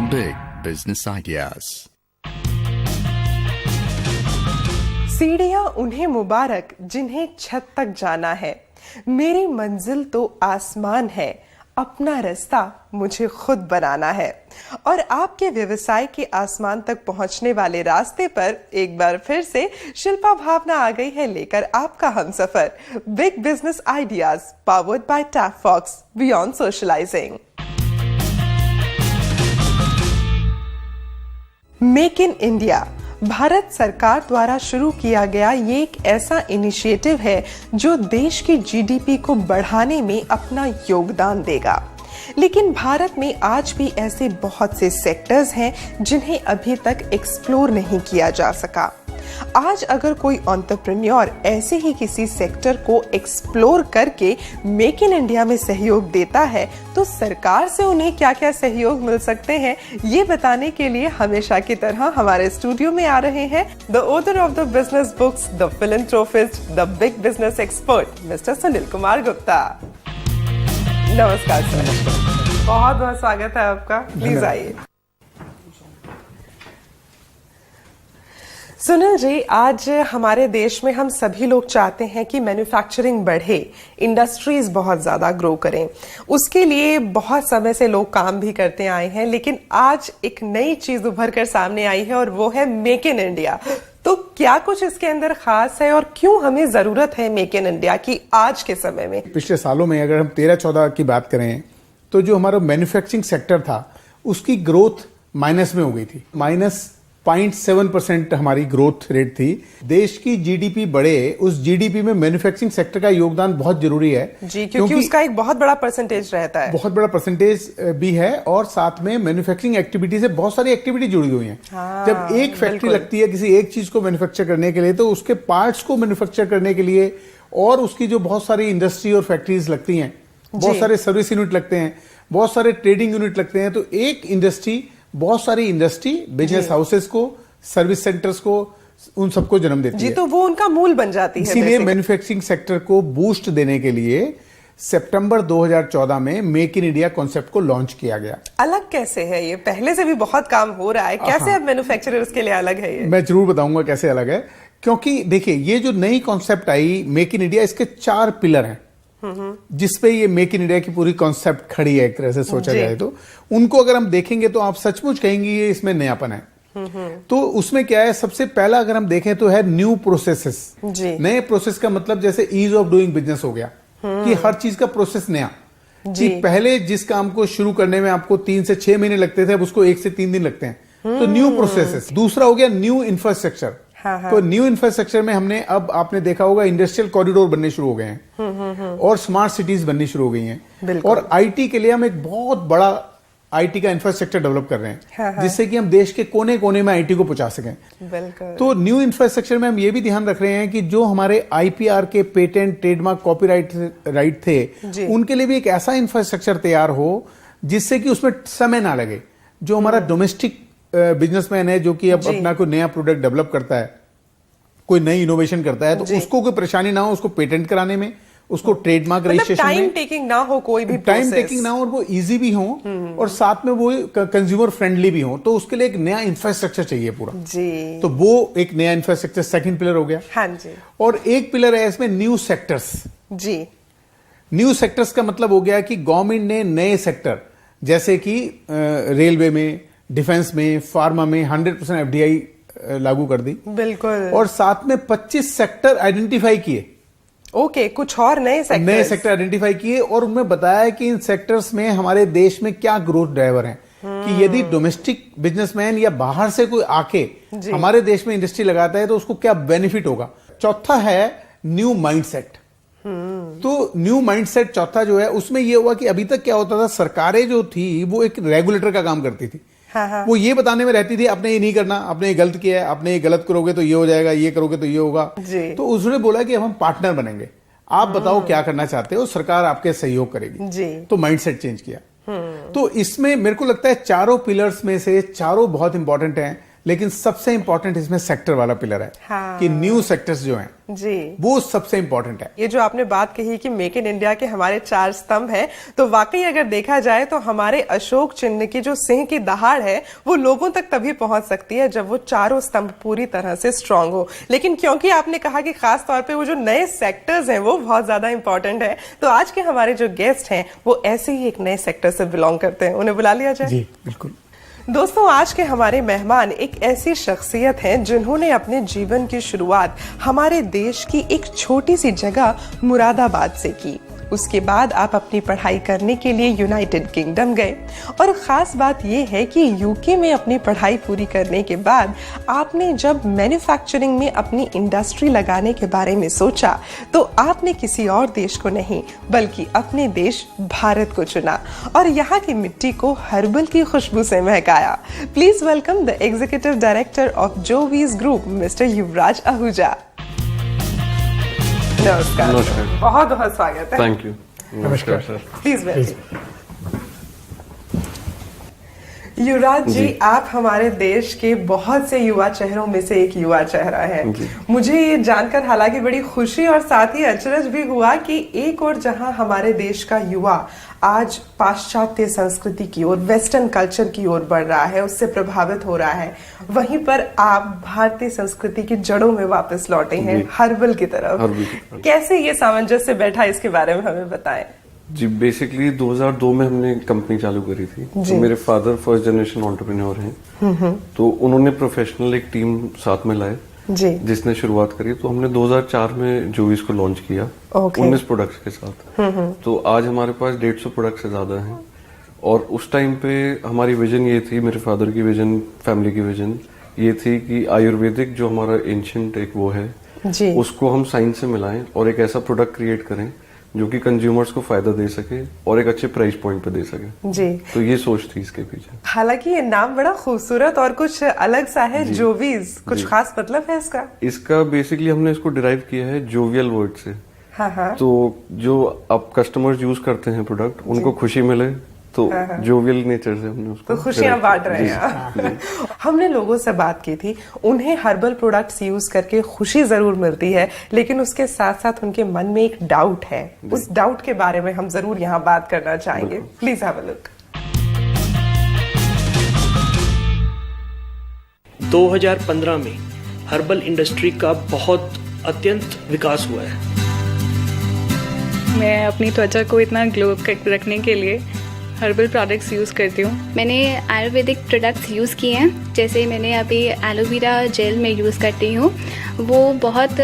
Big Business Ideas. सीढ़ियां उन्हें मुबारक जिन्हें छत तक जाना है। मेरी मंजिल तो आसमान है, अपना रास्ता मुझे खुद बनाना है। और आपके व्यवसाय के आसमान तक पहुंचने वाले रास्ते पर एक बार फिर से शिल्पा भावना आ गई है लेकर आपका हमसफर। Big business ideas powered by Tap Fox, beyond socialising. Make in India Bharat सरकार द्वारा शुरू किया गया ये एक ऐसा इनिशिएटिव है जो देश की जीडीपी को बढ़ाने में अपना योगदान देगा। लेकिन भारत में आज भी ऐसे बहुत से सेक्टर्स हैं जिन्हें अभी तक एक्सप्लोर नहीं किया जा सका। आज अगर कोई एंटरप्रेन्योर ऐसे ही किसी सेक्टर को एक्सप्लोर करके मेक इन इंडिया में सहयोग देता है तो सरकार से उन्हें क्या क्या सहयोग मिल सकते हैं, ये बताने के लिए हमेशा की तरह हमारे स्टूडियो में आ रहे हैं the author of the business books, the philanthropist, the big business expert mister Sunil Kumar Gupta. नमस्कार सर। बहुत बहुत स्वागत है आपका, प्लीज आइए। सुनील जी, आज हमारे देश में हम सभी लोग चाहते हैं कि मैन्युफैक्चरिंग बढ़े, इंडस्ट्रीज बहुत ज्यादा ग्रो करें। उसके लिए बहुत समय से लोग काम भी करते आए हैं, लेकिन आज एक नई चीज उभर कर सामने आई है और वो है मेक इन इंडिया। तो क्या कुछ इसके अंदर खास है और क्यों हमें जरूरत है मेक इन इंडिया की आज के समय में? पिछले सालों में अगर हम 13-14 की बात करें तो जो हमारा मैन्युफैक्चरिंग सेक्टर था उसकी ग्रोथ माइनस में हो गई थी। -0.7% हमारी ग्रोथ रेट थी। देश की जीडीपी बढ़े, उस जीडीपी में मैन्युफैक्चरिंग सेक्टर का योगदान बहुत जरूरी है जी, क्योंकि उसका एक बहुत बड़ा परसेंटेज रहता है। बहुत बड़ा परसेंटेज भी है और साथ में मैन्युफैक्चरिंग एक्टिविटी से बहुत सारी एक्टिविटी जुड़ी हुई हैं। जब एक फैक्ट्री लगती है किसी एक चीज को मैन्युफैक्चर करने के लिए तो उसके पार्ट्स को मैन्युफैक्चर करने के लिए और उसकी जो बहुत सारी इंडस्ट्री और फैक्ट्रीज लगती हैं, बहुत सारे सर्विस यूनिट लगते हैं, बहुत सारे ट्रेडिंग यूनिट लगते हैं, तो एक इंडस्ट्री बहुत सारी इंडस्ट्री, बिजनेस हाउसेस को, सर्विस सेंटर्स को, उन सबको जन्म देती है। तो वो उनका मूल बन जाती है। इसीलिए मैन्युफैक्चरिंग सेक्टर को बूस्ट देने के लिए सितंबर 2014 में मेक इन इंडिया कॉन्सेप्ट को लॉन्च किया गया। अलग कैसे है ये? पहले से भी बहुत काम हो रहा है, कैसे अब मैन्युफैक्चरर्स के लिए अलग है ये? मैं जरूर बताऊंगा कैसे अलग है, क्योंकि देखिए ये जो नई concept I make in India, इसके 4 पिलर हैं जिसपे ये मेक इन इंडिया की पूरी कॉन्सेप्ट खड़ी है। एक तरह से सोचा जाए तो उनको अगर हम देखेंगे तो आप सचमुच कहेंगे ये इसमें नयापन है। तो उसमें क्या है, सबसे पहला अगर हम देखें तो है न्यू प्रोसेसेस। नए प्रोसेस का मतलब जैसे ईज ऑफ डूइंग बिजनेस हो गया कि हर चीज का प्रोसेस नया। कि पहले जिस काम को शुरू करने में आपको 3 से 6 महीने लगते थे, अब उसको 1 से 3 दिन लगते हैं। तो न्यू प्रोसेसेस। दूसरा हो गया न्यू इंफ्रास्ट्रक्चर। तो न्यू इंफ्रास्ट्रक्चर में हमने, अब आपने देखा होगा, इंडस्ट्रियल कॉरिडोर बनने शुरू हो गए हैं और स्मार्ट सिटीज बननी शुरू हो गई हैं। और आईटी के लिए हम एक बहुत बड़ा आईटी का इंफ्रास्ट्रक्चर डेवलप कर रहे हैं जिससे कि हम देश के कोने कोने में आईटी को पहुंचा सकें। तो न्यू इंफ्रास्ट्रक्चर में हम ये भी ध्यान रख रहे हैं कि जो हमारे आईपीआर के पेटेंट, ट्रेडमार्क, कॉपीराइट राइट थे, उनके लिए भी एक ऐसा इंफ्रास्ट्रक्चर तैयार हो जिससे कि उसमें समय ना लगे। जो हमारा डोमेस्टिक बिजनेसमैन है जो कि अब अपना कोई नया प्रोडक्ट डेवलप करता है, कोई नई इनोवेशन करता है, तो उसको कोई परेशानी ना हो, उसको पेटेंट कराने में, उसको ट्रेडमार्क रजिस्ट्रेशन में टाइम टेकिंग ना हो, कोई भी टाइम टेकिंग ना हो, और वो इजी भी हो और साथ में वो कंज्यूमर फ्रेंडली भी हो। तो उसके लिए एक नया इंफ्रास्ट्रक्चर चाहिए पूरा जी। तो वो एक नया इंफ्रास्ट्रक्चर सेकंड पिलर हो गया। हाँ जी। और एक पिलर है इसमें न्यू सेक्टर्स जी। न्यू सेक्टर्स का मतलब हो गया कि गवर्नमेंट ने नए सेक्टर जैसे कि रेलवे में, डिफेंस में, फार्मा में 100% एफडीआई लागू कर दी। बिल्कुल। और साथ में 25 सेक्टर आइडेंटिफाई किए। ओके, कुछ और नए सेक्टर आइडेंटिफाई किए और उनमें बताया कि इन सेक्टर्स में हमारे देश में क्या ग्रोथ ड्राइवर हैं। कि यदि डोमेस्टिक बिजनेसमैन या बाहर से कोई आके हमारे देश में इंडस्ट्री लगाता है तो उसको क्या बेनिफिट होगा। चौथा है न्यू माइंडसेट। तो न्यू माइंडसेट चौथा जो है, उसमें यह हुआ कि अभी तक क्या होता था, सरकारें जो थी वो एक रेगुलेटर का काम करती थी। वो ये बताने में रहती थी आपने ये नहीं करना, आपने ये गलत किया है, आपने ये गलत करोगे तो ये हो जाएगा, ये करोगे तो ये होगा। तो उसने बोला कि हम पार्टनर बनेंगे, आप बताओ क्या करना चाहते हो, सरकार आपके सहयोग करेगी। तो माइंडसेट चेंज किया। तो इसमें मेरे को लगता है चारों पिलर्स में से चारों बहुत इंपॉर्टेंट हैं, लेकिन सबसे इंपॉर्टेंट इसमें सेक्टर वाला पिलर है। हाँ। कि न्यू सेक्टर्स जो हैं जी, वो सबसे इंपॉर्टेंट है। ये जो आपने बात कही कि मेक इन इंडिया के हमारे 4 स्तंभ हैं, तो वाकई अगर देखा जाए तो हमारे अशोक चिन्ह की जो सिंह की दहाड़ है वो लोगों तक तभी पहुंच सकती है जब वो चारों स्तंभ पूरी तरह से स्ट्रांग हो। लेकिन क्योंकि आपने कहा कि खास तौर पे वो जो नए सेक्टर्स हैं वो बहुत ज्यादा इंपॉर्टेंट है, तो आज के हमारे जो गेस्ट हैं वो ऐसे ही एक नए सेक्टर से बिलोंग करते हैं। उन्हें बुला लिया जाए। जी बिल्कुल। दोस्तों, आज के हमारे मेहमान एक ऐसी शख्सियत हैं जिन्होंने अपने जीवन की शुरुआत हमारे देश की एक छोटी सी जगह मुरादाबाद से की। उसके बाद आप अपनी पढ़ाई करने के लिए यूनाइटेड किंगडम गए और ख़ास बात यह है कि यूके में अपनी पढ़ाई पूरी करने के बाद आपने जब मैन्युफैक्चरिंग में अपनी इंडस्ट्री लगाने के बारे में सोचा तो आपने किसी और देश को नहीं बल्कि अपने देश भारत को चुना और यहाँ की मिट्टी को हर्बल की खुशबू से महकाया। Please welcome the executive director of Jovees group mister Yuvraj Ahuja. नमस्कार। बहुत बहुत स्वागत है। Thank you. नमस्कार sir. Please welcome. Yuvraj ji, आप हमारे देश के बहुत से युवा चेहरों में से एक युवा चेहरा है। मुझे ये जानकर हालांकि बड़ी खुशी और साथ ही अचरज भी हुआ कि एक और जहां हमारे देश का युवा आज पाश्चात्य संस्कृति की ओर, वेस्टर्न कल्चर की ओर बढ़ रहा है, उससे प्रभावित हो रहा है, वहीं पर आप भारतीय संस्कृति की जड़ों में वापस लौटे हैं, हर्बल की तरफ। कैसे ये सामंजस्य बैठा, इसके बारे में हमें बताएं। जी, बेसिकली 2002 में हमने कंपनी चालू करी थी। तो मेरे फादर फर्स्ट जनरेशन एंटरप्रेन्योर हैं, तो उन्होंने प्रोफेशनल एक टीम साथ में लाए जी, जिसने शुरुआत करी। तो हमने 2004 में जोवीज को लॉन्च किया 19 प्रोडक्ट्स के साथ। तो आज हमारे पास 150 प्रोडक्ट से ज्यादा हैं। और उस टाइम पे हमारी विजन ये थी, मेरे फादर की विजन, फैमिली की विजन ये थी कि आयुर्वेदिक जो हमारा एंशिएंट एक वो है जी, उसको हम साइंस से मिलाएं और एक ऐसा प्रोडक्ट क्रिएट करें जो कि कंज्यूमर्स को फायदा दे सके और एक अच्छे प्राइस पॉइंट पे दे सके। जी, तो ये सोच थी इसके पीछे। हालांकि ये नाम बड़ा खूबसूरत और कुछ अलग सा है, जोवीज, कुछ खास मतलब है इसका? इसका बेसिकली हमने इसको डिराइव किया है जोवियल वर्ड से। हाँ हाँ। तो जो अब कस्टमर्स यूज करते हैं प्रोडक्ट, उनको खुशी मिले, तो जोवियल नेचर से हमने उसको तो खुशियां बांट रहे हैं। हमने लोगों से बात की थी, उन्हें हर्बल प्रोडक्ट्स यूज करके खुशी जरूर मिलती है, लेकिन उसके साथ साथ उनके मन में एक डाउट है। उस डाउट के बारे में हम जरूर यहाँ बात करना चाहेंगे। Please have a look. 2015 में हर्बल इंडस्ट्री का बहुत अत्यंत विकास हुआ है। मैं अपनी त्वचा को इतना ग्लो रखने के लिए हर्बल प्रोडक्ट्स यूज़ करती हूँ। मैंने आयुर्वेदिक प्रोडक्ट्स यूज़ किए हैं, जैसे मैंने अभी एलोवेरा जेल में यूज़ करती हूँ, वो बहुत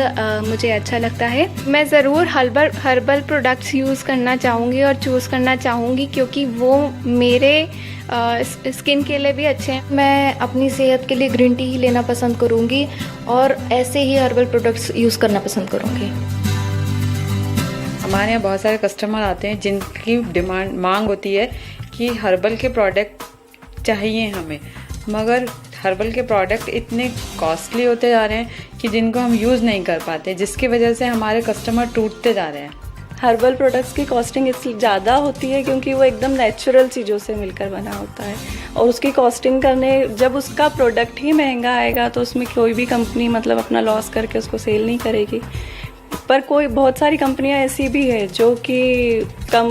मुझे अच्छा लगता है। मैं ज़रूर हर्बल प्रोडक्ट्स यूज़ करना चाहूँगी और चूज़ करना चाहूँगी क्योंकि वो मेरे स्किन के लिए भी अच्छे हैं। मैं अपनी सेहत के लिए ग्रीन टी ही लेना पसंद करूँगी और ऐसे ही हर्बल प्रोडक्ट्स यूज़ करना पसंद करूँगी। हमारे यहाँ बहुत सारे कस्टमर आते हैं जिनकी मांग होती है कि हर्बल के प्रोडक्ट चाहिए हमें, मगर हर्बल के प्रोडक्ट इतने कॉस्टली होते जा रहे हैं कि जिनको हम यूज़ नहीं कर पाते, जिसकी वजह से हमारे कस्टमर टूटते जा रहे हैं। हर्बल प्रोडक्ट्स की कॉस्टिंग इसलिए ज़्यादा होती है क्योंकि वो एकदम नेचुरल चीज़ों से मिलकर बना होता है और उसकी कॉस्टिंग करने, जब उसका प्रोडक्ट ही महंगा आएगा तो उसमें कोई भी कंपनी मतलब अपना लॉस करके उसको सेल नहीं करेगी। पर बहुत सारी कंपनियां ऐसी भी है जो कि कम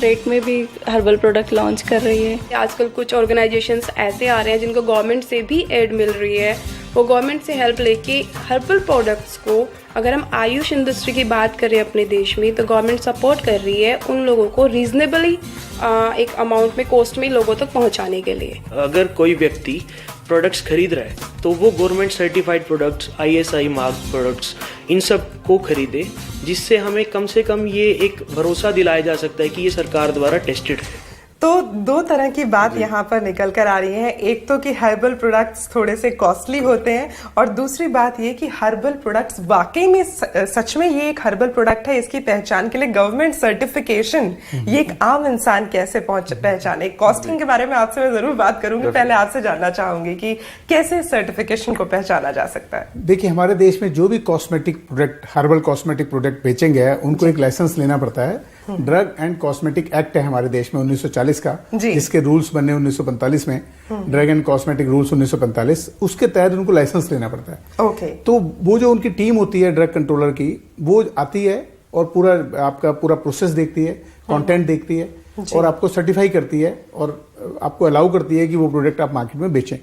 रेट में भी हर्बल प्रोडक्ट लॉन्च कर रही है। आजकल कुछ ऑर्गेनाइजेशंस ऐसे आ रहे हैं जिनको गवर्नमेंट से भी एड मिल रही है, वो गवर्नमेंट से हेल्प लेके हर्बल प्रोडक्ट्स को, अगर हम आयुष इंडस्ट्री की बात करें अपने देश में, तो गवर्नमेंट सपोर्ट कर रही है उन लोगों को रीजनेबली एक अमाउंट में, कॉस्ट में लोगों तक पहुंचाने के लिए। अगर कोई व्यक्ति प्रोडक्ट्स खरीद रहा है तो वो government certified products, ISI mark products, इन सब को खरीदे, जिससे हमें कम से कम ये एक भरोसा दिलाया जा सकता है कि ये सरकार द्वारा टेस्टेड है। तो दो तरह की बात यहाँ पर निकल कर आ रही है, एक तो कि हर्बल प्रोडक्ट्स थोड़े से कॉस्टली होते हैं और दूसरी बात ये कि हर्बल प्रोडक्ट्स वाकई में सच में ये एक हर्बल प्रोडक्ट है, इसकी पहचान के लिए गवर्नमेंट सर्टिफिकेशन ये एक आम इंसान कैसे पहचाने। कॉस्टिंग के बारे में आपसे मैं जरूर बात करूंगी, पहले आपसे जानना चाहूंगी कि कैसे सर्टिफिकेशन को पहचाना जा सकता है। देखिए, हमारे देश में जो भी cosmetic product, herbal cosmetic product बेचेंगे उनको एक लाइसेंस लेना पड़ता है ड्रग एंड कॉस्मेटिक एक्ट है हमारे देश में 1940 का, जिसके रूल्स बने 1945 में, ड्रग एंड कॉस्मेटिक रूल्स 1945, उसके तहत उनको लाइसेंस लेना पड़ता है। ओके। तो वो जो उनकी टीम होती है ड्रग कंट्रोलर की, वो आती है और पूरा आपका पूरा प्रोसेस देखती है, कंटेंट देखती है और आपको सर्टिफाई करती है और आपको अलाउ करती है कि वो प्रोडक्ट आप मार्केट में बेचें।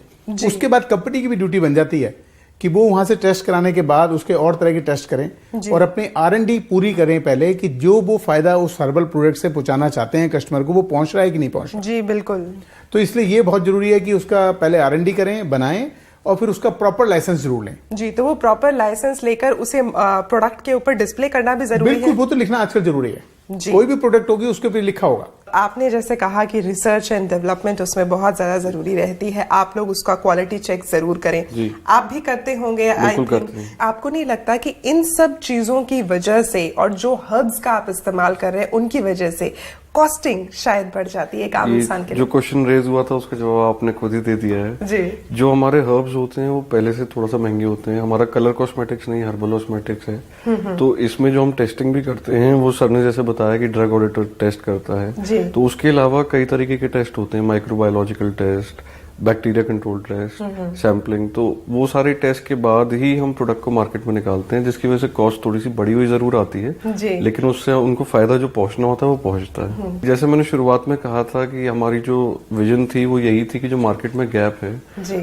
उसके बाद कंपनी की भी ड्यूटी बन जाती है कि वो वहां से टेस्ट कराने के बाद उसके और तरह के टेस्ट करें और अपनी R&D पूरी करें पहले कि जो वो फायदा उस हर्बल प्रोडक्ट से पहुंचाना चाहते हैं कस्टमर को, वो पहुंच रहा है कि नहीं पहुंच रहा। जी बिल्कुल। तो इसलिए ये बहुत जरूरी है कि उसका पहले R&D करें, बनाएं और फिर उसका प्रॉपर लाइसेंस जरूर लें। जी, तो वो प्रॉपर लाइसेंस लेकर उसे प्रोडक्ट के ऊपर डिस्प्ले करना भी जरूरी है। बिल्कुल, वो तो लिखना आजकल जरूरी है। कोई भी प्रोडक्ट होगी उसके ऊपर लिखा होगा। आपने जैसे कहा कि रिसर्च एंड डेवलपमेंट उसमें बहुत ज्यादा जरूरी रहती है, आप लोग उसका क्वालिटी चेक जरूर करें। आप भी करते होंगे। आपको नहीं लगता कि इन सब चीजों की वजह से और जो हर्ब्स का आप इस्तेमाल कर रहे हैं उनकी वजह से कॉस्टिंग शायद बढ़ जाती है एक आम इंसान के लिए? जो क्वेश्चन रेज हुआ था उसका जवाब आपने खुद ही दे दिया है जी। जो हमारे हर्ब्स होते हैं वो पहले से थोड़ा सा महंगे होते हैं। हमारा कलर कॉस्मेटिक्स नहीं, हर्बल कॉस्मेटिक्स है। तो इसमें जो हम टेस्टिंग भी करते हैं, वो सर ने जैसे बताया कि ड्रग ऑडिटर टेस्ट करता है, तो उसके अलावा कई तरीके के टेस्ट होते हैं, microbiological test, bacteria control test, sampling. तो वो सारे टेस्ट के बाद ही हम प्रोडक्ट को मार्केट में निकालते हैं, जिसकी वजह से कॉस्ट थोड़ी सी बढ़ी हुई जरूर आती है, लेकिन उससे उनको फायदा जो पहुंचना होता है वो पहुंचता है। जैसे मैंने शुरुआत में कहा था कि हमारी जो विजन थी वो यही थी कि जो मार्केट में गैप है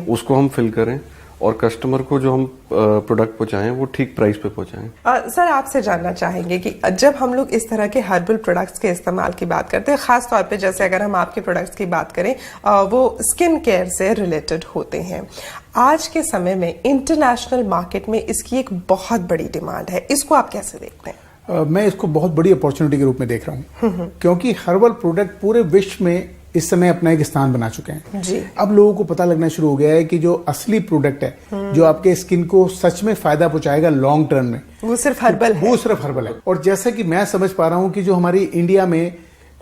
उसको हम फिल करें और कस्टमर को जो हम प्रोडक्ट पहुंचाएं वो ठीक प्राइस पे पहुंचाएं। सर, आपसे जानना चाहेंगे कि जब हम लोग इस तरह के हर्बल प्रोडक्ट्स के इस्तेमाल की बात करते हैं, खास तौर पे जैसे अगर हम आपके प्रोडक्ट्स की बात करें, वो स्किन केयर से रिलेटेड होते हैं, आज के समय में इंटरनेशनल मार्केट में इसकी एक बहुत बड़ी डिमांड है, इसको आप कैसे देखते हैं? मैं इसको बहुत बड़ी अपॉर्चुनिटी के रूप में देख रहा हूँ, क्योंकि हर्बल प्रोडक्ट पूरे विश्व में इस समय अपना एक स्थान बना चुके हैं जी। अब लोगों को पता लगना शुरू हो गया है कि जो असली प्रोडक्ट है, जो आपके स्किन को सच में फायदा पहुंचाएगा लॉन्ग टर्म में, वो सिर्फ हर्बल है। वो सिर्फ हर्बल है। और जैसा कि मैं समझ पा रहा हूं कि जो हमारी इंडिया में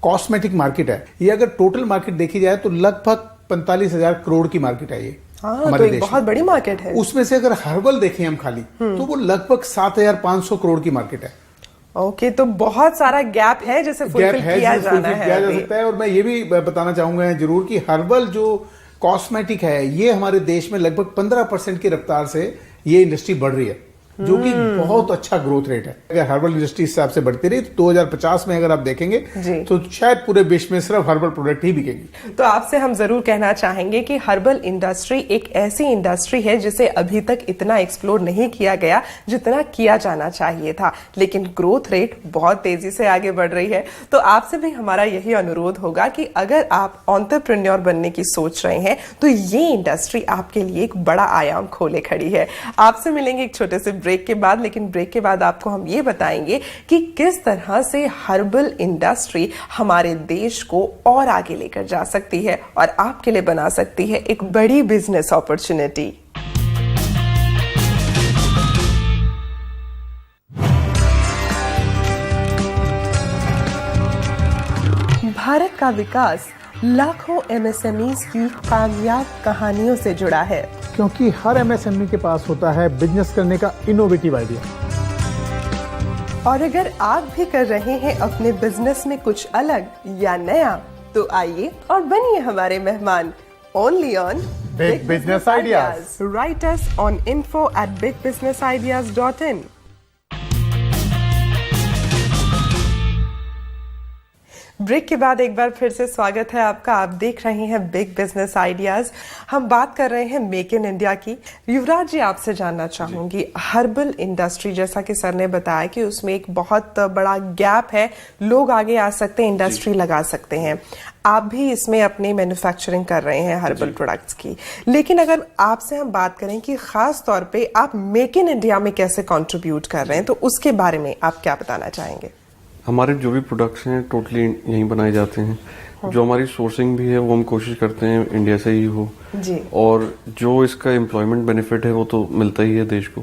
कॉस्मेटिक मार्केट है, ये अगर टोटल मार्केट देखी जाए तो लगभग 45,000 करोड़ की मार्केट है ये। तो एक बहुत बड़ी मार्केट है। उसमें से अगर हर्बल देखें हम खाली, तो वो लगभग 7,500 करोड़ की मार्केट है। ओके, तो बहुत सारा गैप है जिसे फुलफिल किया जा सकता है। और मैं ये भी बताना चाहूंगा जरूर कि हर्बल जो कॉस्मेटिक है, ये हमारे देश में लगभग 15% की रफ्तार से ये इंडस्ट्री बढ़ रही है, जो कि बहुत अच्छा ग्रोथ रेट है। अगर हर्बल इंडस्ट्री इस हिसाब से बढ़ती रही तो 2050 में अगर आप देखेंगे तो शायद पूरे विश्व में सिर्फ हर्बल प्रोडक्ट ही बिकेगी। तो आपसे हम जरूर कहना चाहेंगे कि हर्बल इंडस्ट्री एक ऐसी इंडस्ट्री है जिसे अभी तक इतना एक्सप्लोर नहीं किया गया जितना किया जाना चाहिए था, लेकिन ग्रोथ रेट बहुत तेजी से आगे बढ़ रही है। तो आपसे भी हमारा यही अनुरोध होगा कि अगर आप एंटरप्रेन्योर बनने की सोच रहे हैं तो ये इंडस्ट्री आपके लिए एक बड़ा आयाम खोले खड़ी है। आपसे मिलेंगे एक छोटे से ब्रेक के बाद, लेकिन ब्रेक के बाद आपको हम ये बताएंगे कि किस तरह से हर्बल इंडस्ट्री हमारे देश को और आगे लेकर जा सकती है और आपके लिए बना सकती है एक बड़ी बिजनेस अपॉर्चुनिटी। भारत का विकास लाखों MSMEs की कामयाब कहानियों से जुड़ा है, क्योंकि हर MSME के पास होता है बिजनेस करने का इनोवेटिव आइडिया। और अगर आप भी कर रहे हैं अपने बिजनेस में कुछ अलग या नया, तो आइए और बनिए हमारे मेहमान। Only on big business ideas. Write us on info@bigbusinessideas.in। Break के बाद एक बार फिर से स्वागत है आपका। आप देख रहे हैं बिग बिजनेस आइडियाज। हम बात कर रहे हैं मेक इन इंडिया की। युवराज जी, आपसे जानना चाहूंगी, हर्बल इंडस्ट्री जैसा कि सर ने बताया कि उसमें एक बहुत बड़ा गैप है, लोग आगे आ सकते हैं, इंडस्ट्री लगा सकते हैं। आप भी इसमें अपनी मैन्युफैक्चरिंग कर रहे हैं हर्बल प्रोडक्ट्स की, लेकिन अगर आपसे हम बात करें कि खास तौर पे आप मेक इन इंडिया में कैसे कंट्रीब्यूट कर रहे हैं, तो उसके बारे में आप क्या बताना चाहेंगे? हमारे जो भी प्रोडक्ट्स हैं टोटली यहीं बनाए जाते हैं। जो हमारी सोर्सिंग भी है वो हम कोशिश करते हैं इंडिया से ही हो जी। और जो इसका एम्प्लॉयमेंट बेनिफिट है वो तो मिलता ही है देश को।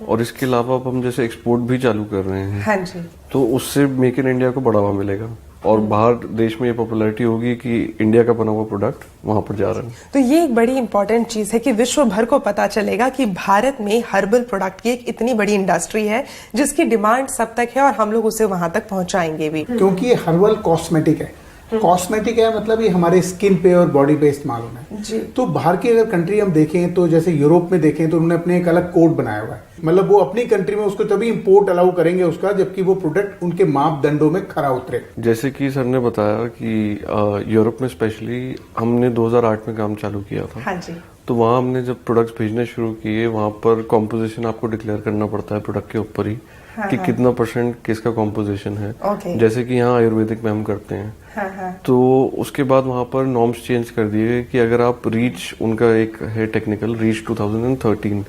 और इसके अलावा अब हम जैसे एक्सपोर्ट भी चालू कर रहे हैं, हाँ जी। तो उससे मेक इन इंडिया को बढ़ावा मिलेगा। और बाहर देश में ये पॉपुलैरिटी होगी कि इंडिया का बना हुआ प्रोडक्ट वहां पर जा रहा है। तो ये एक बड़ी इंपॉर्टेंट चीज है कि विश्व भर को पता चलेगा कि भारत में हर्बल प्रोडक्ट की एक इतनी बड़ी इंडस्ट्री है जिसकी डिमांड सब तक है और हम लोग उसे वहां तक पहुंचाएंगे भी। क्योंकि ये हर्बल कॉस्मेटिक है। कॉस्मेटिक है मतलब ये हमारे स्किन पे और बॉडी पे इस्तेमाल होना है। तो बाहर की अगर कंट्री हम देखें तो जैसे यूरोप में देखें तो उन्होंने अपने एक अलग कोड बनाया हुआ है, मतलब वो अपनी कंट्री में उसको तभी इंपोर्ट अलाउ करेंगे उसका जबकि वो प्रोडक्ट उनके मापदंडों में खरा उतरे। जैसे कि सर ने बताया कि यूरोप में स्पेशली हमने 2008 में काम चालू किया था। हाँ जी। तो वहाँ हमने जब प्रोडक्ट्स भेजने शुरू किए वहाँ पर कॉम्पोजिशन आपको डिक्लेयर करना पड़ता है प्रोडक्ट के ऊपर ही कि कितना % किसका कॉम्पोजिशन है। जैसे कि यहाँ आयुर्वेदिक में हम करते हैं। तो उसके बाद वहाँ पर नॉर्म्स चेंज कर दिए गए कि अगर आप रीच, उनका एक है टेक्निकल रीच 2013,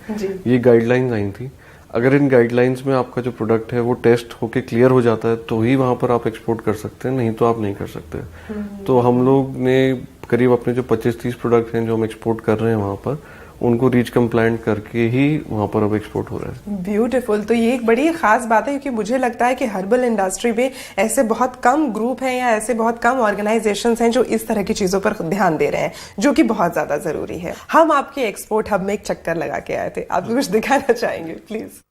ये गाइडलाइंस आई थी। अगर इन गाइडलाइंस में आपका जो प्रोडक्ट है वो टेस्ट होके क्लियर हो जाता है तो ही वहाँ पर आप एक्सपोर्ट कर सकते हैं, नहीं तो आप नहीं कर सकते। तो हम लोग ने करीब अपने जो 25-30 प्रोडक्ट हैं जो हम एक्सपोर्ट कर रहे हैं वहाँ पर उनको रीच कंप्लायंट करके ही वहां पर अब एक्सपोर्ट हो रहा है। ब्यूटीफुल। तो ये एक बड़ी खास बात है क्योंकि मुझे लगता है कि हर्बल इंडस्ट्री में ऐसे बहुत कम ग्रुप हैं या ऐसे बहुत कम ऑर्गेनाइजेशंस हैं जो इस तरह की चीजों पर ध्यान दे रहे हैं, जो कि बहुत ज्यादा जरूरी है। हम आपके एक्सपोर्ट हब में एक चक्कर लगा के आए थे, आप कुछ दिखाना चाहेंगे प्लीज?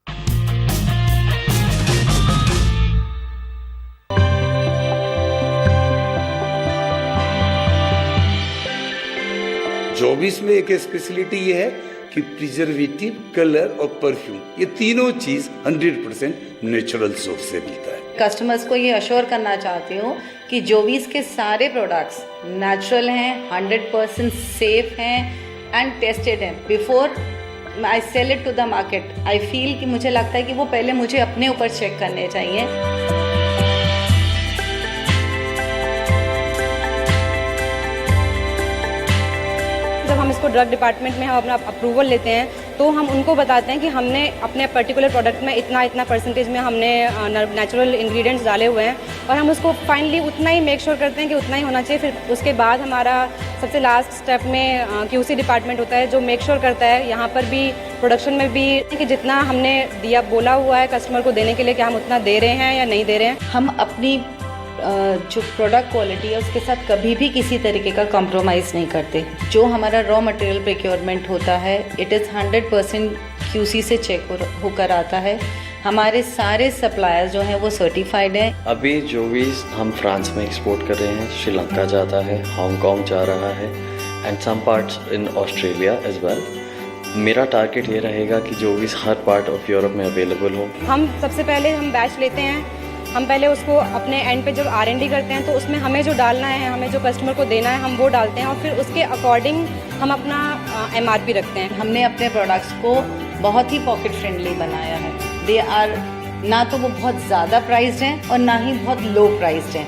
जोविस में एक स्पेशलिटी ये है कि प्रिजर्वेटिव, कलर और परफ्यूम ये तीनों चीज 100% नेचुरल सोर्स से मिलता है। कस्टमर्स को ये अश्योर करना चाहती हूँ कि जोविस के सारे प्रोडक्ट्स नेचुरल हैं, 100% सेफ हैं एंड टेस्टेड हैं। Before I sell it to the market I feel कि मुझे लगता है कि वो पहले मुझे अपने ऊपर चेक करने चाहिए। जब हम इसको ड्रग डिपार्टमेंट में हम अपना अप्रूवल लेते हैं तो हम उनको बताते हैं कि हमने अपने पर्टिकुलर प्रोडक्ट में इतना परसेंटेज में हमने नेचुरल इंग्रेडिएंट्स डाले हुए हैं और हम उसको फाइनली उतना ही मेक श्योर करते हैं कि उतना ही होना चाहिए। फिर उसके बाद हमारा सबसे लास्ट स्टेप में QC डिपार्टमेंट होता है जो मेक श्योर करता है यहाँ पर भी प्रोडक्शन में भी कि जितना हमने दिया बोला हुआ है कस्टमर को देने के लिए कि हम उतना दे रहे हैं या नहीं दे रहे हैं। हम अपनी जो प्रोडक्ट क्वालिटी है उसके साथ कभी भी किसी तरीके का कॉम्प्रोमाइज़ नहीं करते। जो हमारा रॉ मटेरियल प्रोक्योरमेंट होता है इट इज़ 100% QC से चेक होकर आता है। हमारे सारे सप्लायर्स जो हैं वो सर्टिफाइड हैं। अभी जोविस हम फ्रांस में एक्सपोर्ट कर रहे हैं, श्रीलंका जाता है, हांगकांग जा रहा है and some parts in Australia as well. मेरा टारगेट ये रहेगा कि जोविस हर पार्ट ऑफ यूरोप में अवेलेबल हो। हम सबसे पहले हम बैच लेते हैं, हम पहले उसको अपने एंड पे जब R&D करते हैं तो उसमें हमें जो डालना है, हमें जो कस्टमर को देना है हम वो डालते हैं और फिर उसके अकॉर्डिंग हम अपना MRP रखते हैं। हमने अपने प्रोडक्ट्स को बहुत ही पॉकेट फ्रेंडली बनाया है। दे आर ना तो वो बहुत ज़्यादा प्राइस्ड हैं और ना ही बहुत लो प्राइस्ड हैं।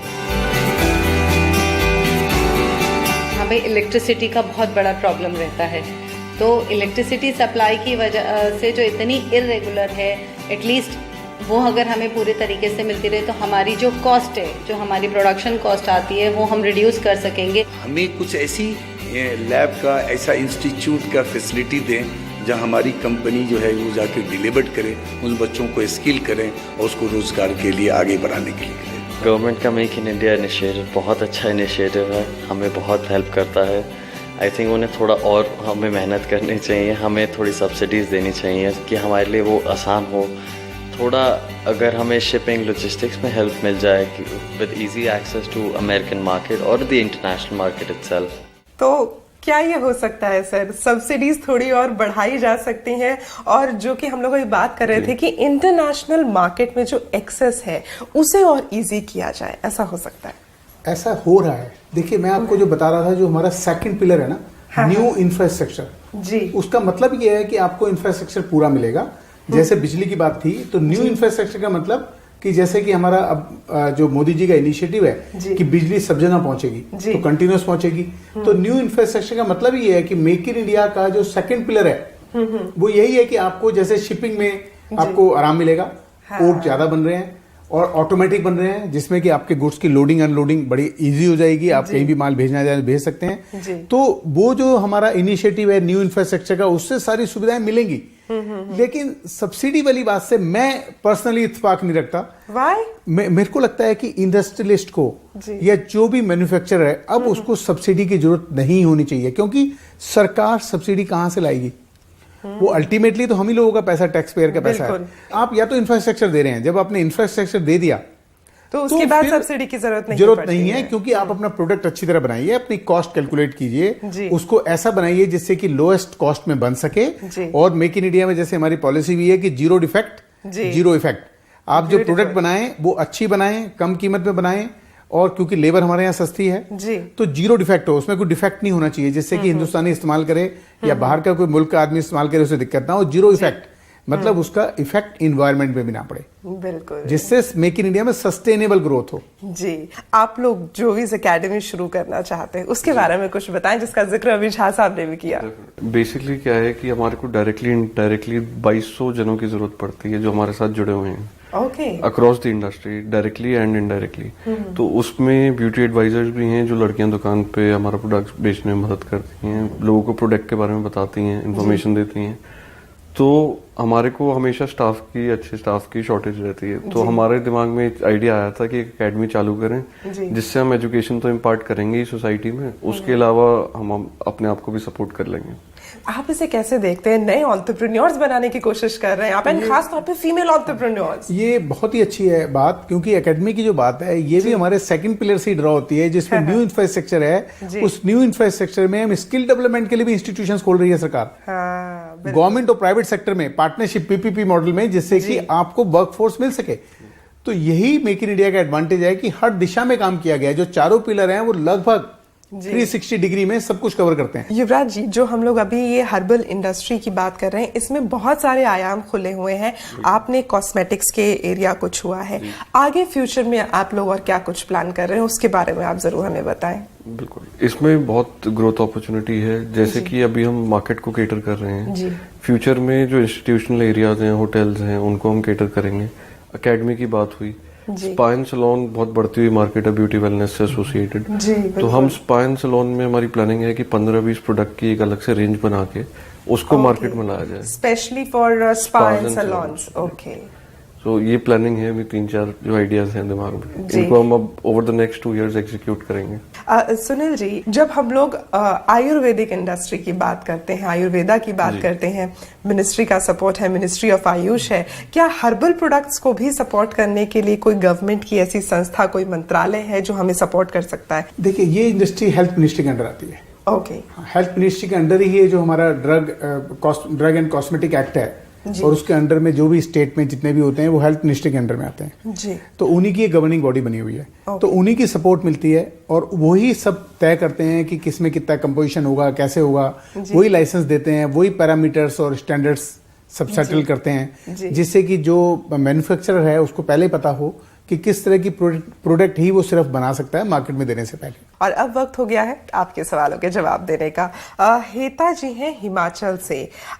हमें इलेक्ट्रिसिटी का बहुत बड़ा प्रॉब्लम रहता है, तो इलेक्ट्रिसिटी सप्लाई की वजह से जो इतनी इरेगुलर है एटलीस्ट वो अगर हमें पूरे तरीके से मिलती रहे तो हमारी जो कॉस्ट है, जो हमारी प्रोडक्शन कॉस्ट आती है वो हम रिड्यूस कर सकेंगे। हमें कुछ ऐसी लैब का, ऐसा इंस्टीट्यूट का फैसिलिटी दें जहां हमारी कंपनी जो है वो जाके डिलीवर करे, उन बच्चों को स्किल करें और उसको रोजगार के लिए आगे बढ़ाने के लिए। गवर्नमेंट का मेक इन इंडिया इनिशिएटिव बहुत अच्छा इनिशिएटिव है, हमें बहुत हेल्प करता है। आई थिंक उन्हें थोड़ा और हमें मेहनत करनी चाहिए, हमें थोड़ी सब्सिडीज़ देनी चाहिए कि हमारे लिए वो आसान हो। थोड़ा अगर हमें शिपिंग लॉजिस्टिक्स में हेल्प मिल जाए with easy access to American market और द इंटरनेशनल मार्केट इटसेल्फ। तो क्या ये हो सकता है सर, सब्सिडीज थोड़ी और बढ़ाई जा सकती हैं और जो कि हम लोग अभी बात कर रहे थे कि इंटरनेशनल मार्केट में जो एक्सेस है उसे और इजी किया जाए, ऐसा हो सकता है? ऐसा हो रहा है। देखिए मैं आपको जो बता रहा था, जो हमारा सेकंड पिलर है ना, न्यू इंफ्रास्ट्रक्चर जी, उसका मतलब ये है कि आपको इंफ्रास्ट्रक्चर पूरा मिलेगा। जैसे बिजली की बात थी तो न्यू इंफ्रास्ट्रक्चर का मतलब कि जैसे कि हमारा अब जो मोदी जी का इनिशिएटिव है कि बिजली सब जगह पहुंचेगी तो कंटिन्यूस पहुंचेगी। तो न्यू इंफ्रास्ट्रक्चर का मतलब ये है कि मेक इन इंडिया का जो सेकंड पिलर है वो यही है कि आपको जैसे शिपिंग में आपको आराम मिलेगा, पोर्ट ज्यादा बन रहे हैं और ऑटोमेटिक बन रहे हैं जिसमें कि आपके गुड्स की लोडिंग अनलोडिंग बड़ी इजी हो जाएगी, आप कहीं भी माल भेजना जाए भेज सकते हैं। तो वो जो हमारा इनिशिएटिव है न्यू इंफ्रास्ट्रक्चर का, उससे सारी सुविधाएं मिलेंगी। लेकिन सब्सिडी वाली बात से मैं पर्सनली इत्तेफाक नहीं रखता। Why? मेरे को लगता है कि इंडस्ट्रियलिस्ट को या जो भी मैन्युफैक्चरर है अब उसको सब्सिडी की जरूरत नहीं होनी चाहिए, क्योंकि सरकार सब्सिडी कहां से लाएगी? वो अल्टीमेटली तो हम ही लोगों का पैसा, टैक्स पेयर का पैसा है। आप या तो इंफ्रास्ट्रक्चर दे रहे हैं, जब आपने इंफ्रास्ट्रक्चर दे दिया तो उसके बाद सब्सिडी की जरूरत नहीं है, क्योंकि आप अपना प्रोडक्ट अच्छी तरह बनाइए, अपनी कॉस्ट कैलकुलेट कीजिए, उसको ऐसा बनाइए जिससे कि लोएस्ट कॉस्ट में बन सके। और मेक इन इंडिया में जैसे हमारी पॉलिसी भी है कि जीरो डिफेक्ट जीरो इफेक्ट। आप जो प्रोडक्ट बनाएं वो अच्छी बनाएं, कम कीमत में बनाएं, और क्योंकि लेबर हमारे यहाँ सस्ती है तो जीरो डिफेक्ट हो, उसमें कोई डिफेक्ट नहीं होना चाहिए जिससे कि हिंदुस्तानी इस्तेमाल करे या बाहर का कोई मुल्क का आदमी इस्तेमाल करे उसे दिक्कत ना हो। जीरो इफेक्ट मतलब उसका इफेक्ट इन्वायरमेंट में भी ना पड़े, बिल्कुल, जिससे मेक इन इंडिया में सस्टेनेबल ग्रोथ हो। जी, आप लोग जो भी एकेडमी शुरू करना चाहते हैं उसके बारे में कुछ बताएं, जिसका जिक्र अभी झा साहब ने भी किया। बेसिकली क्या है कि हमारे को डायरेक्टली इनडायरेक्टली 2200 जनों की जरूरत पड़ती है जो हमारे साथ जुड़े हुए हैं across the industry, directly and indirectly. तो उसमें ब्यूटी एडवाइजर्स भी हैं जो लड़कियां दुकान पे हमारा प्रोडक्ट बेचने में मदद करती हैं, लोगों को प्रोडक्ट के बारे में बताती हैं, इन्फॉर्मेशन देती हैं। तो हमारे को हमेशा स्टाफ की, अच्छे स्टाफ की शॉर्टेज रहती है। तो हमारे दिमाग में एक आइडिया आया था कि एक एकेडमी चालू करें जिससे हम एजुकेशन तो इम्पार्ट करेंगे ही सोसाइटी में, उसके अलावा हम अपने आप को भी सपोर्ट कर लेंगे। आप इसे कैसे देखते हैं? नए एंटरप्रेन्योर्स बनाने की कोशिश कर रहे हैं आप, एंड खास तौर पे फीमेल एंटरप्रेन्योर्स। ये बहुत ही अच्छी है बात, क्योंकि एकेडमी की जो बात है ये भी हमारे सेकंड पिलर से ड्रॉ होती है, जिसमें न्यू इंफ्रास्ट्रक्चर है। उस न्यू इंफ्रास्ट्रक्चर में हम स्किल डेवलपमेंट के लिए भी इंस्टीट्यूशंस खोल रही है सरकार, गवर्नमेंट और प्राइवेट सेक्टर में पार्टनरशिप पीपीपी मॉडल में, जिससे कि आपको वर्कफोर्स मिल सके। तो यही मेक इन इंडिया का एडवांटेज है कि हर दिशा में काम किया गया है। जो चारों पिलर हैं वो लगभग 360 डिग्री में सब कुछ कवर करते हैं। युवराज जी, जो हम लोग अभी ये हर्बल इंडस्ट्री की बात कर रहे हैं, इसमें बहुत सारे आयाम खुले हुए हैं। आपने कॉस्मेटिक्स के एरिया को छुआ है, आगे फ्यूचर में आप लोग और क्या कुछ प्लान कर रहे हैं उसके बारे में आप जरूर हमें बताएं। बिल्कुल, इसमें बहुत ग्रोथ अपॉर्चुनिटी है। जैसे कि अभी हम मार्केट को केटर कर रहे हैं, फ्यूचर में जो इंस्टीट्यूशनल एरियाज हैं, होटल्स हैं, उनको हम केटर करेंगे। एकेडमी की बात हुई, स्पा एंड सैलून बहुत बढ़ती हुई मार्केट है ब्यूटी वेलनेस से एसोसिएटेड। तो हम स्पा एंड सैलून में हमारी प्लानिंग है कि 15-20 प्रोडक्ट की एक अलग से रेंज बना के उसको मार्केट में लाया जाए, specially for spa and saloons. Okay, तो ये प्लानिंग है। अभी 3-4 जो आइडियाज हैं दिमाग में, इनको हम अब over the next 2 years execute करेंगे। सुनील जी, जब हम लोग आयुर्वेदिक इंडस्ट्री की बात करते हैं, आयुर्वेदा की बात करते हैं, मिनिस्ट्री का सपोर्ट है, मिनिस्ट्री ऑफ आयुष है, क्या हर्बल प्रोडक्ट्स को भी सपोर्ट करने के लिए कोई गवर्नमेंट की ऐसी संस्था, कोई मंत्रालय है जो हमें सपोर्ट कर सकता है? देखिए, ये इंडस्ट्री हेल्थ मिनिस्ट्री के अंडर आती है। ओके, हेल्थ मिनिस्ट्री के अंडर ही है जो हमारा ड्रग एंड कॉस्मेटिक एक्ट है, और उसके अंडर में जो भी स्टेट में जितने भी होते हैं वो हेल्थ मिनिस्ट्री के अंडर में आते हैं जी। तो उन्हीं की एक गवर्निंग बॉडी बनी हुई है, तो उन्हीं की सपोर्ट मिलती है, और वही सब तय करते हैं कि किसमें कितना कंपोजिशन होगा, कैसे होगा, वही लाइसेंस देते हैं, वही पैरामीटर्स और स्टैंडर्ड्स सब सेटल करते हैं, जिससे कि जो मैन्युफैक्चरर है उसको पहले पता हो कि किस तरह की प्रोडक्ट ही वो सिर्फ बना सकता है मार्केट में देने से पहले। और अब वक्त हो गया है आपके सवालों के जवाब देने का। हेता जी हैं हिमाचल से।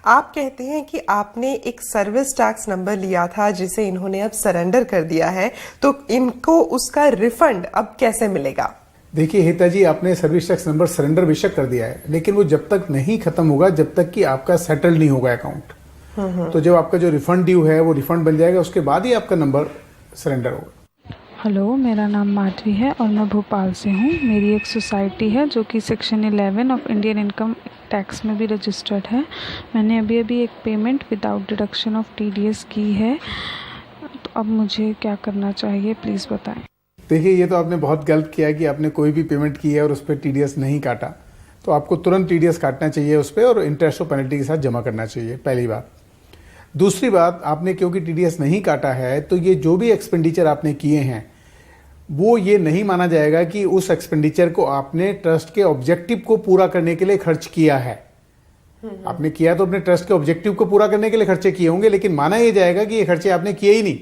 आप कहते हैं कि आपने एक सर्विस टैक्स नंबर लिया था जिसे इन्होंने अब सरेंडर कर दिया है, तो इनको उसका रिफंड अब कैसे मिलेगा? देखिए हेता जी, आपने सर्विस टैक्स नंबर सरेंडर बेशक कर दिया है, लेकिन वो जब तक नहीं खत्म होगा, जब तक कि आपका सेटल नहीं होगा अकाउंट। तो जब आपका जो रिफंड ड्यू है वो रिफंड बन जाएगा, उसके बाद ही आपका नंबर सरेंडर होगा। हेलो, मेरा नाम माधवी है और मैं भोपाल से हूँ। मेरी एक सोसाइटी है जो कि section 11 of Indian income tax में भी रजिस्टर्ड है। मैंने अभी एक payment without deduction of TDS की है, तो अब मुझे क्या करना चाहिए, प्लीज़ बताएं। देखिए, ये तो आपने बहुत गलत किया कि आपने कोई भी पेमेंट की है और उस पर TDS नहीं काटा, तो आपको तुरंत TDS काटना चाहिए उस पर, और इंटरेस्ट और पेनल्टी के साथ जमा करना चाहिए, पहली बात। दूसरी बात, आपने क्योंकि TDS नहीं काटा है, तो ये जो भी एक्सपेंडिचर आपने किए हैं वो ये नहीं माना जाएगा कि उस एक्सपेंडिचर को आपने ट्रस्ट के ऑब्जेक्टिव को पूरा करने के लिए खर्च किया है। आपने किया तो अपने ट्रस्ट के ऑब्जेक्टिव को पूरा करने के लिए खर्चे किए होंगे, लेकिन माना ये जाएगा कि ये खर्चे आपने किए ही नहीं।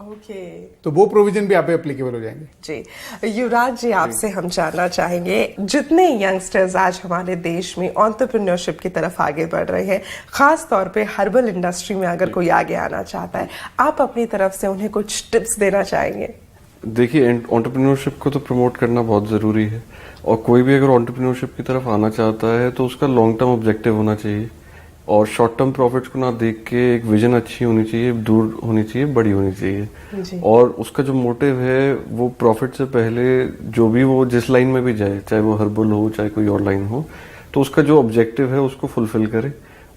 ओके, तो वो प्रोविजन भी आप पे एप्लीकेबल हो जाएंगे। जी, युवराज जी, आपसे हम जानना चाहेंगे, जितने यंगस्टर्स आज हमारे देश में एंटरप्रेन्योरशिप की तरफ आगे बढ़ रहे हैं, खास तौर पे हर्बल इंडस्ट्री में अगर कोई आगे आना चाहता है, आप अपनी तरफ से उन्हें कुछ टिप्स देना चाहेंगे? देखिए, एंटरप्रेन्योरशिप को तो प्रमोट करना बहुत ज़रूरी है, और कोई भी अगर एंटरप्रेन्योरशिप की तरफ आना चाहता है तो उसका लॉन्ग टर्म ऑब्जेक्टिव होना चाहिए, और शॉर्ट टर्म प्रॉफिट्स को ना देख के एक विजन अच्छी होनी चाहिए, दूर होनी चाहिए, बड़ी होनी चाहिए। और उसका जो मोटिव है वो प्रॉफिट से पहले जो भी वो जिस लाइन में भी जाए, चाहे वो हर्बल हो चाहे कोई और लाइन हो, तो उसका जो ऑब्जेक्टिव है उसको फुलफिल करे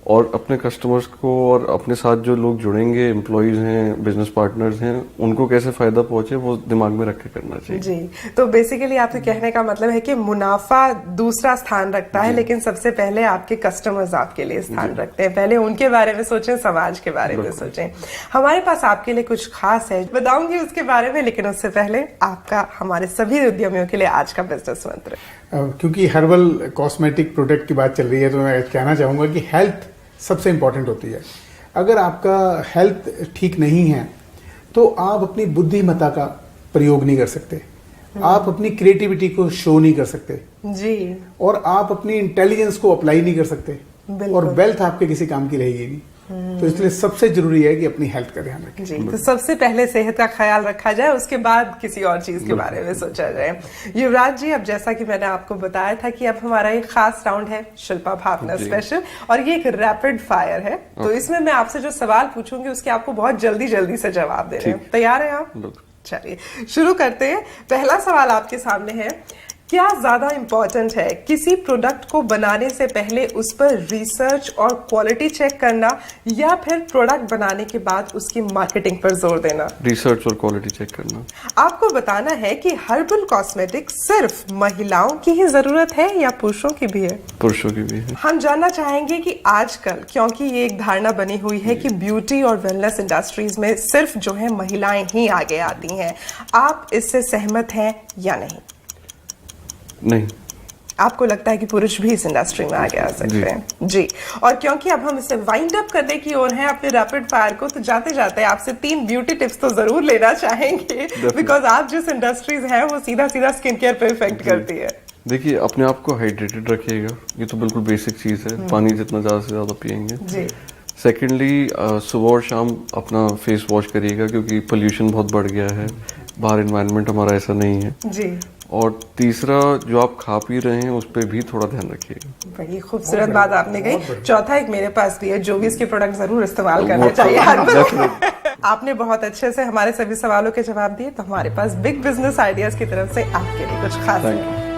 और अपने कस्टमर्स को और अपने साथ जो लोग जुड़ेंगे, एम्प्लॉइज हैं, बिजनेस पार्टनर्स हैं, उनको कैसे फायदा पहुंचे वो दिमाग में रख के करना चाहिए। जी, तो बेसिकली आपके कहने का मतलब है कि मुनाफा दूसरा स्थान रखता है, लेकिन सबसे पहले आपके कस्टमर्स आपके लिए स्थान रखते हैं। पहले उनके बारे में सोचें, समाज के बारे में सोचें। हमारे पास आपके लिए कुछ खास है, बताऊंगी उसके बारे में, लेकिन उससे पहले आपका हमारे सभी उद्यमियों के लिए आज का बिजनेस मंत्र। क्योंकि हर्बल कॉस्मेटिक प्रोडक्ट की बात चल रही है तो मैं कहना चाहूंगा कि हेल्थ सबसे इंपॉर्टेंट होती है। अगर आपका हेल्थ ठीक नहीं है तो आप अपनी बुद्धिमत्ता का प्रयोग नहीं कर सकते, आप अपनी क्रिएटिविटी को शो नहीं कर सकते जी, और आप अपनी इंटेलिजेंस को अप्लाई नहीं कर सकते, और वेल्थ आपके किसी काम की रहेगी नहीं। तो इसलिए सबसे जरूरी है कि अपनी हेल्थ का ध्यान रखें। जी, तो सबसे पहले सेहत का ख्याल रखा जाए, उसके बाद किसी और चीज के बारे में सोचा जाए। युवराज जी, अब जैसा कि मैंने आपको बताया था कि अब हमारा एक खास राउंड है शिल्पा भावना स्पेशल, और ये एक रैपिड फायर है। तो इसमें मैं आपसे जो सवाल पूछूंगी उसके आपको बहुत जल्दी जल्दी से जवाब दे रहे हैं। तैयार है आप? चलिए शुरू करते हैं। पहला सवाल आपके सामने है, क्या ज्यादा इंपॉर्टेंट है, किसी प्रोडक्ट को बनाने से पहले उस पर रिसर्च और क्वालिटी चेक करना, या फिर प्रोडक्ट बनाने के बाद उसकी मार्केटिंग पर जोर देना? रिसर्च और क्वालिटी चेक करना। आपको बताना है कि हर्बल कॉस्मेटिक सिर्फ महिलाओं की ही जरूरत है या पुरुषों की भी है? पुरुषों की भी है। हम जानना चाहेंगे कि आजकल, क्योंकि ये एक धारणा बनी हुई है कि ब्यूटी और वेलनेस इंडस्ट्रीज में सिर्फ जो है महिलाएं ही आगे आती हैं, आप इससे सहमत हैं या नहीं? नहीं। आपको लगता है कि पुरुष भी इस इंडस्ट्री में आगे आ सकते हैं? जी, और क्योंकि अब हम इसे वाइंड अप करने की ओर हैं अपने रैपिड फायर को, तो जाते जाते आपसे 3 ब्यूटी टिप्स तो जरूर लेना चाहेंगे, बिकॉज आप जिस इंडस्ट्रीज है वो सीधा सीधा स्किन केयर पे इफेक्ट करती है। देखिए, अपने आप को हाइड्रेटेड रखिएगा, ये तो बिल्कुल बेसिक चीज है। पानी जितना ज्यादा से ज्यादा पियेंगे। जी। सेकेंडली, सुबह और शाम अपना फेस वॉश करिएगा, क्योंकि पोल्यूशन बहुत बढ़ गया है, बाहर एनवायरनमेंट हमारा ऐसा नहीं है। जी। और तीसरा, जो आप खा पी रहे हैं उस पर भी थोड़ा ध्यान रखिएगा। बड़ी खूबसूरत बात आपने कही। चौथा एक मेरे पास भी है, जोविस के प्रोडक्ट जरूर इस्तेमाल करना चाहिए। आपने बहुत अच्छे से हमारे सभी सवालों के जवाब दिए, तो हमारे पास बिग बिजनेस आइडियाज की तरफ से आपके लिए कुछ खास है।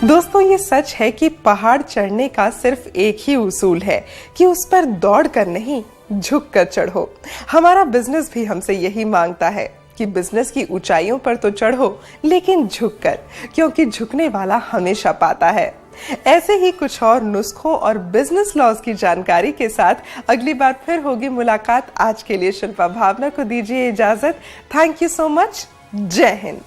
दोस्तों, ये सच है कि पहाड़ चढ़ने का सिर्फ एक ही उसूल है कि उस पर दौड़ कर नहीं, झुक कर चढ़ो। हमारा बिजनेस भी हमसे यही मांगता है कि बिजनेस की ऊंचाइयों पर तो चढ़ो, लेकिन झुक कर, क्योंकि झुकने वाला हमेशा पाता है। ऐसे ही कुछ और नुस्खों और बिजनेस लॉज की जानकारी के साथ अगली बार फिर होगी मुलाकात। आज के लिए शिल्पा भावना को दीजिए इजाजत। Thank you so much. जय हिंद।